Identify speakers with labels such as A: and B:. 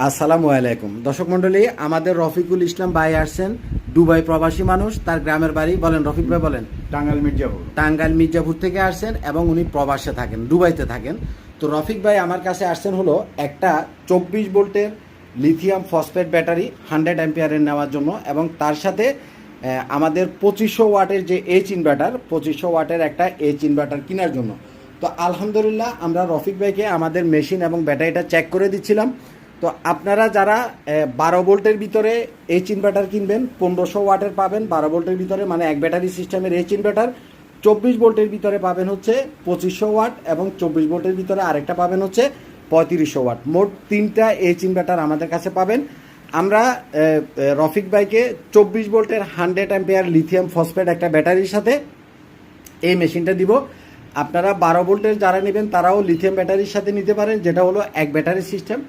A: আসসালামু আলাইকুম দর্শক মণ্ডলী, আমাদের রফিকুল ইসলাম ভাই আসছেন, দুবাই প্রবাসী মানুষ। তার গ্রামের বাড়ি বলেন রফিক ভাই বলেন।
B: টাঙ্গাইল মির্জাপুর।
A: টাঙ্গাইল মির্জাপুর থেকে আসছেন এবং উনি প্রবাসে থাকেন, দুবাইতে থাকেন। তো রফিক ভাই আমার কাছে আসছেন হলো একটা 24 ভোল্টের লিথিয়াম ফসফেট ব্যাটারি 100 অ্যাম্পিয়ারের নেওয়ার জন্য, এবং তার সাথে আমাদের 2500 ওয়াটের যে ইনভার্টার, 2500 ওয়াটের একটা ইনভার্টার কেনার জন্য। তো আলহামদুলিল্লাহ আমরা রফিক ভাইকে আমাদের মেশিন এবং ব্যাটারিটা চেক করে দিচ্ছিলাম। তো আপনারা যারা 12 ভোল্টের ভিতরে ইনভার্টার কিনবেন, 1500 ওয়াটের পাবেন 12 ভোল্টের ভিতরে, মানে এক ব্যাটারি সিস্টেমের ইনভার্টার। 24 ভোল্টের ভিতরে পাবেন হচ্ছে 2500 ওয়াট, এবং 24 ভোল্টের ভিতরে আরেকটা পাবেন হচ্ছে 3500 ওয়াট। মোট 3টা ইনভার্টার আমাদের কাছে পাবেন। আমরা রফিক ভাইকে 24 ভোল্টের 100 অ্যাম্পিয়ার লিথিয়াম ফসফেট একটা ব্যাটারির সাথে এই মেশিনটা দিব। আপনারা 12 ভোল্টের যারা নেবেন তারাও লিথিয়াম ব্যাটারির সাথে নিতে পারেন, যেটা হলো এক ব্যাটারি সিস্টেম।